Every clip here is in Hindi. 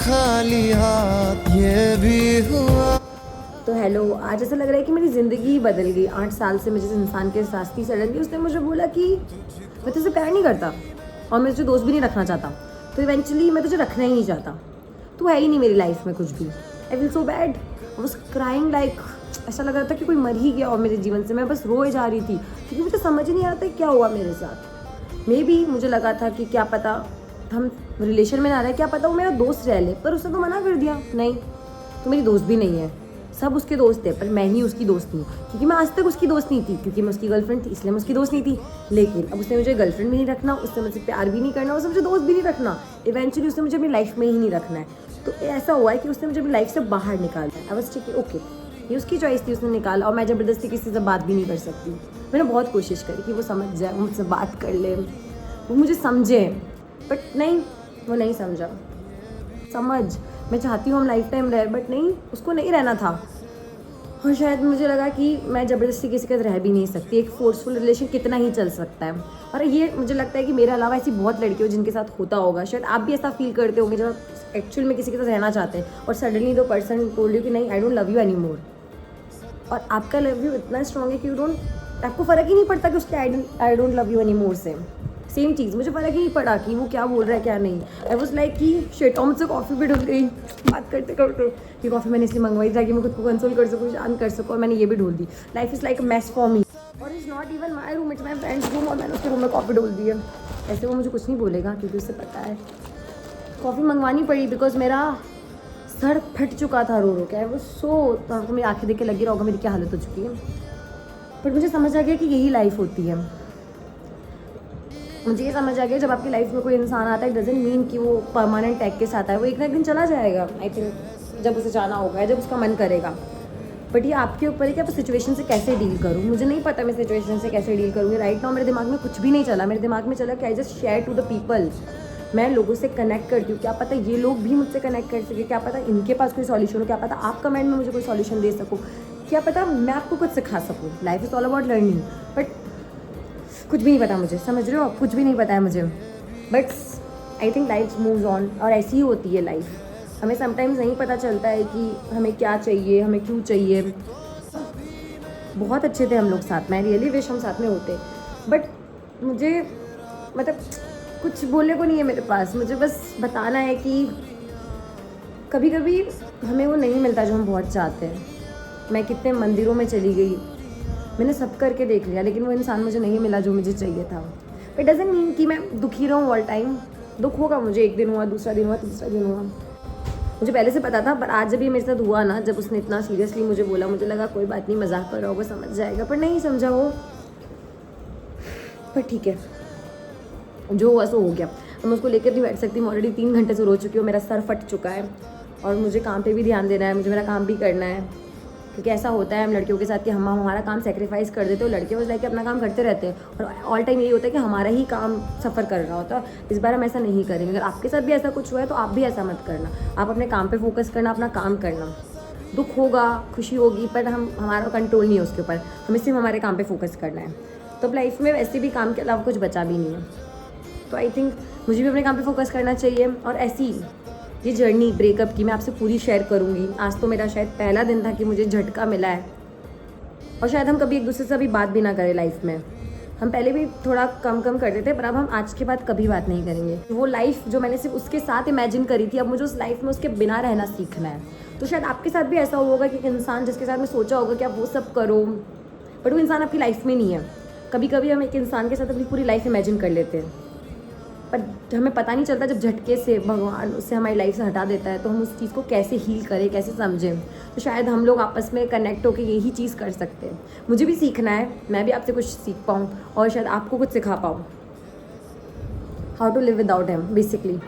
खाली हाथ ये भी हुआ। तो हेलो, आज ऐसा लग रहा है कि मेरी ज़िंदगी ही बदल गई। 8 साल से मैं जिस इंसान के साथ थी, सडनली उसने मुझे बोला कि मैं तुझसे प्यार नहीं करता और मैं तुझे दोस्त भी नहीं रखना चाहता। तो इवेंचुअली मैं तुझे रखना ही नहीं चाहता। तू है ही नहीं मेरी लाइफ में कुछ भी। I feel so bad. I was crying like, ऐसा लग रहा था कि कोई मर ही गया और मेरे जीवन से मैं बस रोए जा रही थी, क्योंकि मुझे समझ नहीं आ रहा था क्या हुआ मेरे साथ। मे बी मुझे लगा था कि क्या पता हम रिलेशन में ना रहे, क्या पता वो मेरा दोस्त रह ले, पर उसने तो मना कर दिया, नहीं तो मेरी दोस्त भी नहीं है। सब उसके दोस्त थे पर मैं ही उसकी दोस्त नहीं, क्योंकि मैं आज तक उसकी दोस्त नहीं थी, क्योंकि मैं उसकी गर्लफ्रेंड थी इसलिए मैं उसकी दोस्त नहीं थी। लेकिन अब उसने मुझे गर्लफ्रेंड भी नहीं रखना, उससे मुझसे प्यार भी नहीं करना, उससे मुझे दोस्त भी नहीं रखना, इवेंचुअली उसने मुझे अपनी लाइफ में ही नहीं रखना है। तो ऐसा हुआ है कि उसने मुझे अपनी लाइफ से बाहर निकाल दिया। आई वाज ठीक है, ओके, ये उसकी चॉइस थी, उसने निकाला और मैं ज़बरदस्ती किसी से बात भी नहीं कर सकती। मैंने बहुत कोशिश करी कि वो समझ जाए, मुझसे बात कर ले, वो मुझे समझे, बट नहीं, वो नहीं समझा। समझ, मैं चाहती हूँ हम लाइफ टाइम रहे, बट नहीं, उसको नहीं रहना था। और शायद मुझे लगा कि मैं ज़बरदस्ती किसी के साथ रह भी नहीं सकती। एक फोर्सफुल रिलेशन कितना ही चल सकता है। और ये मुझे लगता है कि मेरे अलावा ऐसी बहुत लड़कियों जिनके साथ होता होगा, शायद आप भी ऐसा फील करते होंगे जब आप एक्चुअल में किसी के साथ रहना चाहते हैं और सडनली दो पर्सन टोल्ड यू कि नहीं, I don't love you any more. और आपका लव यू इतना स्ट्रॉन्ग है कि आपको फ़र्क ही नहीं पड़ता कि उसके I don't love you any more से सेम चीज़ मुझे फ़र्क ही नहीं पड़ा कि वो क्या बोल रहा है क्या नहीं। आई वॉज लाइक कि शिट, और मुझसे कॉफ़ी भी ढुल गई बात करते करते। ये कॉफ़ी मैंने इसलिए मंगवाई ताकि मैं खुद को कंसोल कर सकूँ, शांत कर सकूँ, और मैंने ये भी ढूल दी। Life is like a mess for me, और is not even my room, it's my friend's room, और मैंने उसके रूम में कॉफ़ी ढोल दी है। ऐसे वो मुझे कुछ नहीं बोलेगा क्योंकि उससे पता है। कॉफ़ी मंगवानी पड़ी बिकॉज मेरा सर फट चुका था रो रो के। वो तो आपको मेरी आँखें देख के लग ही रहा होगा मेरी क्या हालत हो चुकी है। बट मुझे समझ आ गया कि यही लाइफ होती है। मुझे ये समझ आ गया जब आपकी लाइफ में कोई इंसान आता है, डजंट मीन कि वो परमानेंट टैग के साथ है। वो एक ना एक दिन चला जाएगा, आई थिंक, जब उसे जाना होगा, जब उसका मन करेगा। बट ये आपके ऊपर है कि आप सिचुएशन से कैसे डील करूँ। मुझे नहीं पता मैं सिचुएशन से कैसे डील करूँगी। राइट नाउ मेरे दिमाग में कुछ भी नहीं चला। मेरे दिमाग में चला कि I just share to the people. मैं लोगों से कनेक्ट करती हूँ, क्या पता ये लोग भी मुझसे कनेक्ट कर सके, क्या पता इनके पास कोई सॉल्यूशन हो, क्या पता आप कमेंट में मुझे कोई सॉल्यूशन दे सको, क्या पता मैं आपको कुछ सिखा सकूँ। Life is all about learning. But कुछ भी नहीं पता मुझे, समझ रहे हो आप, कुछ भी नहीं पता है मुझे। But I think life moves on, और ऐसी ही होती है लाइफ। हमें समटाइम्स नहीं पता चलता है कि हमें क्या चाहिए, हमें क्यों चाहिए। बहुत अच्छे थे हम लोग साथ में, रियली विश हम साथ में होते, बट मुझे मतलब कुछ बोलने को नहीं है मेरे पास। मुझे बस बताना है कि कभी कभी हमें वो नहीं मिलता जो हम बहुत चाहते हैं। मैं कितने मंदिरों में चली गई, मैंने सब करके देख लिया, लेकिन वो इंसान मुझे नहीं मिला जो मुझे चाहिए था। इट डजंट मीन कि मैं दुखी रहूँ ऑल टाइम। दुख होगा मुझे, एक दिन हुआ, दूसरा दिन हुआ, तीसरा दिन हुआ, मुझे पहले से पता था। पर आज जब ये मेरे साथ हुआ ना, जब उसने इतना सीरियसली मुझे बोला, मुझे लगा कोई बात नहीं, मजाक कर रहा होगा, समझ जाएगा, पर नहीं समझा वो। पर ठीक है, जो हुआ सो हो गया। अब मैं उसको लेकर नहीं बैठ सकती। मैं ऑलरेडी 3 घंटे से रो चुकी हूँ, मेरा सर फट चुका है, और मुझे काम पे भी ध्यान देना है, मुझे मेरा काम भी करना है। क्योंकि ऐसा होता है हम लड़कियों के साथ कि हम हमारा काम सेक्रीफाइस कर देते हो, लड़के बस लाइक अपना काम करते रहते हैं, और ऑल टाइम यही होता है कि हमारा ही काम सफ़र कर रहा होता है। इस बार हम ऐसा नहीं करेंगे। अगर आपके साथ भी ऐसा कुछ हुआ है तो आप भी ऐसा मत करना। आप अपने काम पे फोकस करना, अपना काम करना। दुख होगा, खुशी होगी, पर हमारा कंट्रोल नहीं है उसके ऊपर। हमें सिर्फ हमारे काम पर फोकस करना है। तो अब लाइफ में वैसे भी काम के अलावा कुछ बचा भी नहीं है। तो आई थिंक मुझे भी अपने काम पे फोकस करना चाहिए। और ऐसी ये जर्नी ब्रेकअप की मैं आपसे पूरी शेयर करूँगी। आज तो मेरा शायद पहला दिन था कि मुझे झटका मिला है, और शायद हम कभी एक दूसरे से अभी बात भी ना करें लाइफ में। हम पहले भी थोड़ा कम करते थे, पर अब हम आज के बाद कभी बात नहीं करेंगे। वो लाइफ जो मैंने सिर्फ उसके साथ इमेजिन करी थी, अब मुझे उस लाइफ में उसके बिना रहना सीखना है। तो शायद आपके साथ भी ऐसा होगा कि एक इंसान जिसके साथ में सोचा होगा कि आप वो सब करो, बट वो इंसान आपकी लाइफ में नहीं है। कभी कभी हम एक इंसान के साथ अपनी पूरी लाइफ इमेजिन कर लेते हैं, पर हमें पता नहीं चलता जब झटके से भगवान उससे हमारी लाइफ से हटा देता है, तो हम उस चीज़ को कैसे हील करें, कैसे समझें। तो शायद हम लोग आपस में कनेक्ट होकर यही चीज़ कर सकते हैं। मुझे भी सीखना है, मैं भी आपसे कुछ सीख पाऊँ, और शायद आपको कुछ सिखा पाऊँ। How to live without him, basically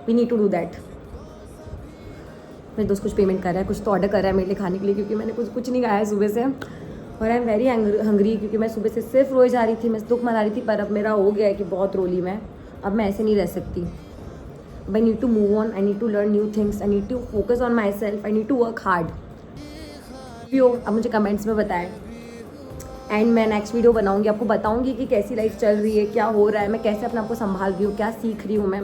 we need to do that. मेरे दोस्त कुछ पेमेंट कर रहा है, कुछ तो ऑर्डर कर रहा है मेरे लिए खाने के लिए, क्योंकि मैंने कुछ नहीं खाया है सुबह से, और आई एम वेरी हंग्री, क्योंकि मैं सुबह से सिर्फ रोए जा रही थी, मैं दुख मना रही थी। पर अब मेरा हो गया है कि बहुत रोली मैं, अब मैं ऐसे नहीं रह सकती। I need to move on, I need to learn new things, I need to focus on myself, I need to work hard. अब मुझे कमेंट्स में बताएं, एंड मैं नेक्स्ट वीडियो बनाऊंगी, आपको बताऊंगी कि कैसी लाइफ चल रही है, क्या हो रहा है, मैं कैसे अपने आप को संभाल रही हूँ, क्या सीख रही हूँ मैं।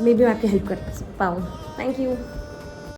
मे बी मैं आपकी हेल्प कर पाऊँ. Thank you.